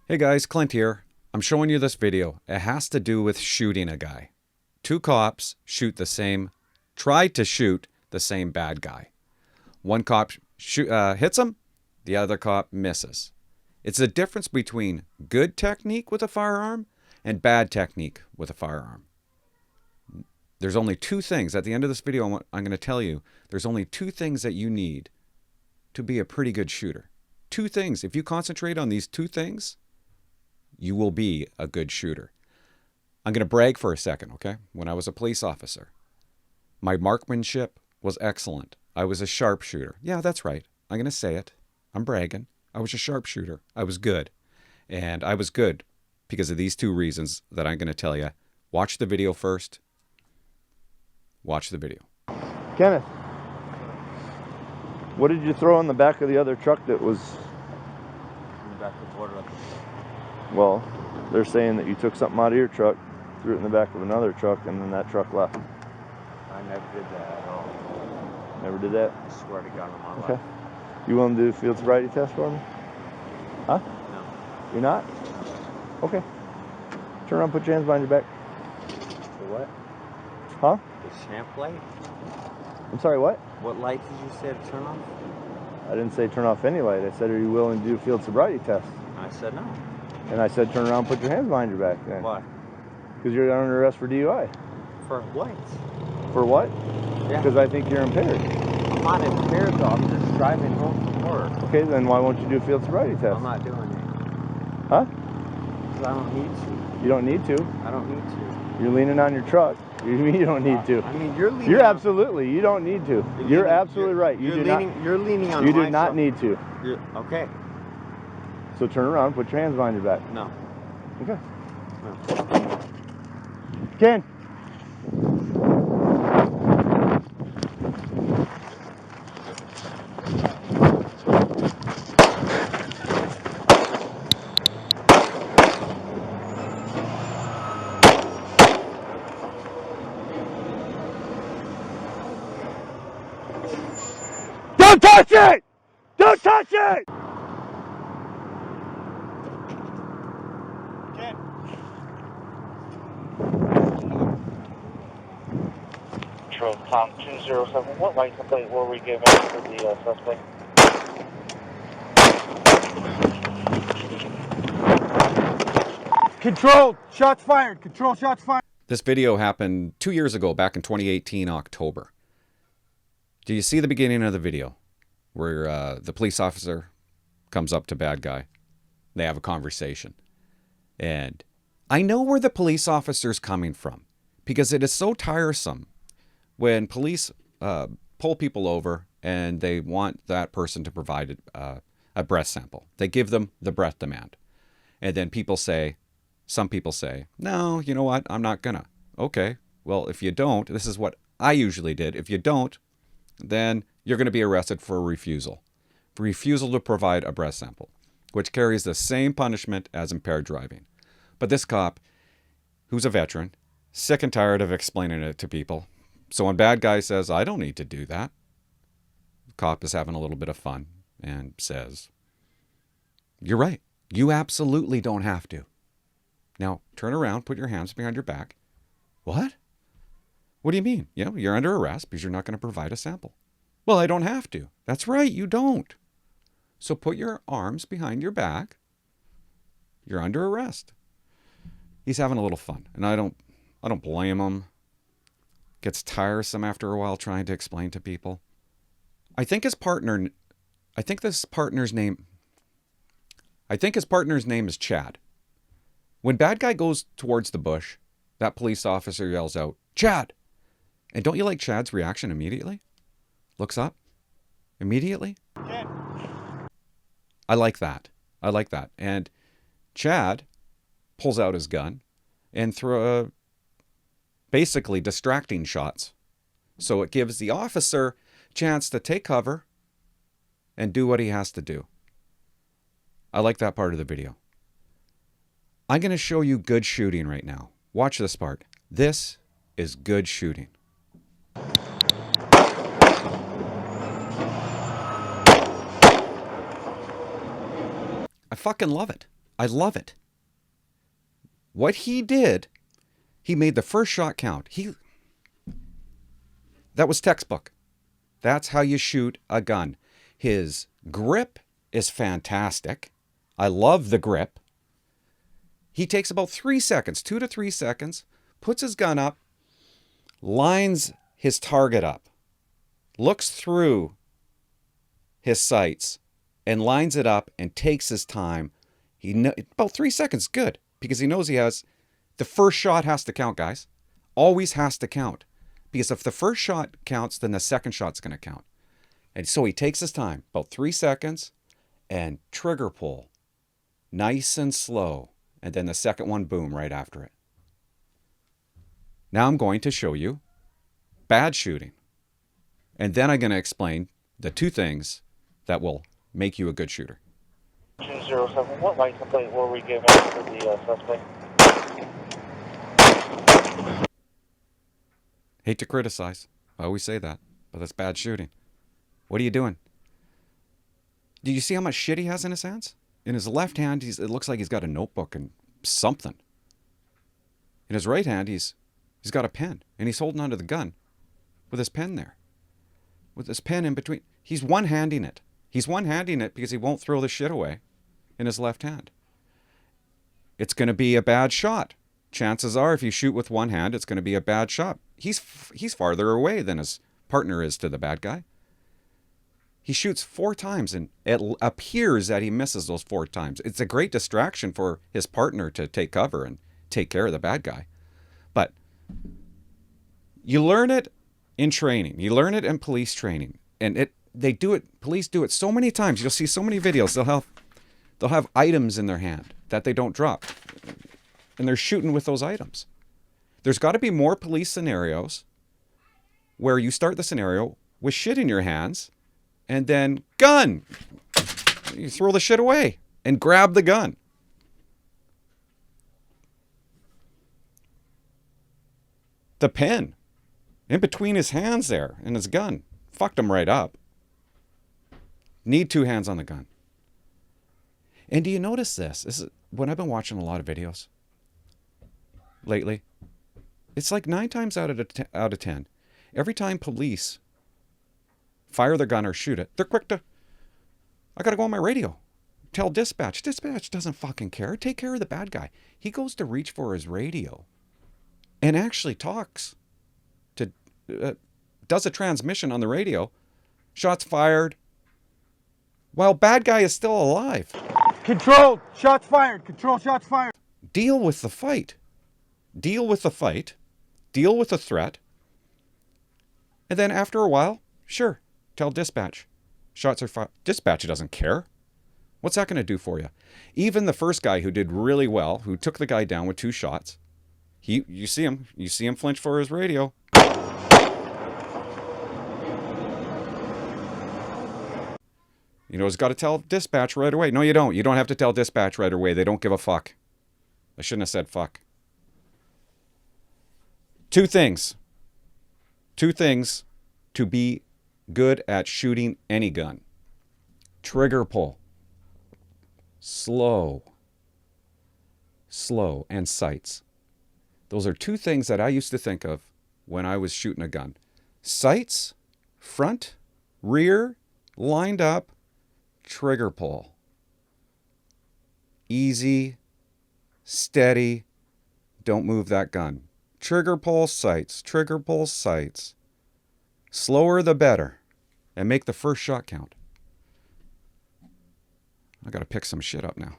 Hey guys, Clint here. I'm showing you this video. It has to do with shooting a guy. Two cops tried to shoot the same bad guy. One cop hits him, the other cop misses. It's the difference between good technique with a firearm and bad technique with a firearm. There's only two things. At the end of this video, I'm going to tell you, there's only two things that you need to be a pretty good shooter. Two things. If you concentrate on these two things, you will be a good shooter. I'm going to brag for a second, okay? When I was a police officer, my marksmanship was excellent. I was a sharpshooter. Yeah, that's right. I'm going to say it. I'm bragging. I was a sharpshooter. I was good. And I was good because of these two reasons that I'm going to tell you. Watch the video first. Watch the video. Kenneth, what did you throw in the back of the other truck that was... In the back of the border. Well, they're saying that you took something out of your truck, threw it in the back of another truck, and then that truck left. I never did that at all. Never did that? I swear to God, on my Okay. life. You willing to do a field sobriety test for me? Huh? No. You're not? Okay. Turn around, put your hands behind your back. The what? Huh? The champ light? I'm sorry, what? What light did you say to turn off? I didn't say turn off any light. I said, are you willing to do a field sobriety test? I said no. And I said, turn around, put your hands behind your back. Then. Why? Because you're under arrest for DUI. For what? For what? Yeah. Because I think you're impaired. I'm not impaired though. I'm just driving home from work. Okay, then why won't you do a field sobriety test? I'm not doing it. Huh? Because I don't need to. You don't need to. I don't need to. You're leaning on your truck. You don't need to. I mean, you're leaning. You're absolutely. You don't need to. You're absolutely right. You do not. You're leaning on. You my do not truck. need to. Okay. So turn around. Put your hands behind your back. No. Okay. No. Ken. Don't touch it! Don't touch it! Ken. Control Tom 207. What license plate were we given for the suspect? Control. Shots fired. Control. Shots fired. This video happened 2 years ago, back in 2018, October. Do you see the beginning of the video where the police officer comes up to bad guy? They have a conversation. And I know where the police officer's coming from because it is so tiresome when police pull people over and they want that person to provide a breath sample. They give them the breath demand. And then some people say, no, you know what? I'm not gonna. Okay, well, if you don't, this is what I usually did. If you don't, then you're going to be arrested for refusal to provide a breath sample, which carries the same punishment as impaired driving. But this cop, who's a veteran, sick and tired of explaining it to people. So when bad guy says, I don't need to do that, the cop is having a little bit of fun and says, you're right. You absolutely don't have to. Now, turn around, put your hands behind your back. What? What do you mean? You're under arrest because you're not going to provide a sample. Well, I don't have to. That's right, you don't. So put your arms behind your back. You're under arrest. He's having a little fun, and I don't blame him. Gets tiresome after a while trying to explain to people. I think his partner's name is Chad. When bad guy goes towards the bush, that police officer yells out, Chad! And don't you like Chad's reaction immediately? Looks up. Immediately? Ken. I like that. And Chad pulls out his gun and basically distracting shots. So it gives the officer a chance to take cover and do what he has to do. I like that part of the video. I'm going to show you good shooting right now. Watch this part. This is good shooting. I fucking love it. I love it. What he did, he made the first shot count. That was textbook. That's how you shoot a gun. His grip is fantastic. I love the grip. He takes about 3 seconds, 2 to 3 seconds, puts his gun up, lines his target up, looks through his sights, and lines it up and takes his time. About 3 seconds, good, because he knows the first shot has to count, guys. Always has to count. Because if the first shot counts, then the second shot's going to count. And so he takes his time, about 3 seconds, and trigger pull, nice and slow. And then the second one, boom, right after it. Now I'm going to show you bad shooting. And then I'm going to explain the 2 things that will make you a good shooter. 207, what license plate were we given for the suspect? Hate to criticize. I always say that, but that's bad shooting. What are you doing? Do you see how much shit he has in his hands? In his left hand, it looks like he's got a notebook and something. In his right hand, he's got a pen, and he's holding onto the gun with his pen there. With his pen in between. He's one-handing it. He's one-handing it because he won't throw the shit away in his left hand. It's going to be a bad shot. Chances are, if you shoot with one hand, it's going to be a bad shot. He's farther away than his partner is to the bad guy. He shoots 4 times, and it appears that he misses those 4 times. It's a great distraction for his partner to take cover and take care of the bad guy. But you learn it in training. You learn it in police training. And police do it so many times. You'll see so many videos. They'll have items in their hand that they don't drop. And they're shooting with those items. There's got to be more police scenarios where you start the scenario with shit in your hands and then gun. You throw the shit away and grab the gun. The pen in between his hands there and his gun fucked him right up. Need 2 hands on the gun. And do you notice this? This is when I've been watching a lot of videos lately. It's like 9 times out of 10. Every time police fire their gun or shoot it, they're quick to, I got to go on my radio. Tell dispatch. Dispatch doesn't fucking care. Take care of the bad guy. He goes to reach for his radio and actually talks to, does a transmission on the radio. Shots fired while bad guy is still alive. Control, shots fired. Control, shots fired. Deal with the fight. Deal with the fight. Deal with the threat. And then after a while, sure, tell dispatch. Shots are fired. Dispatch doesn't care. What's that going to do for you? Even the first guy who did really well, who took the guy down with 2 shots, you see him flinch for his radio. You know, he's got to tell dispatch right away. No, you don't. You don't have to tell dispatch right away. They don't give a fuck. I shouldn't have said fuck. 2 things. 2 things to be good at shooting any gun. Trigger pull. Slow, and sights. Those are 2 things that I used to think of when I was shooting a gun. Sights, front, rear, lined up, trigger pull. Easy, steady, don't move that gun. Trigger pull, sights, trigger pull, sights. Slower the better, and make the first shot count. I gotta pick some shit up now.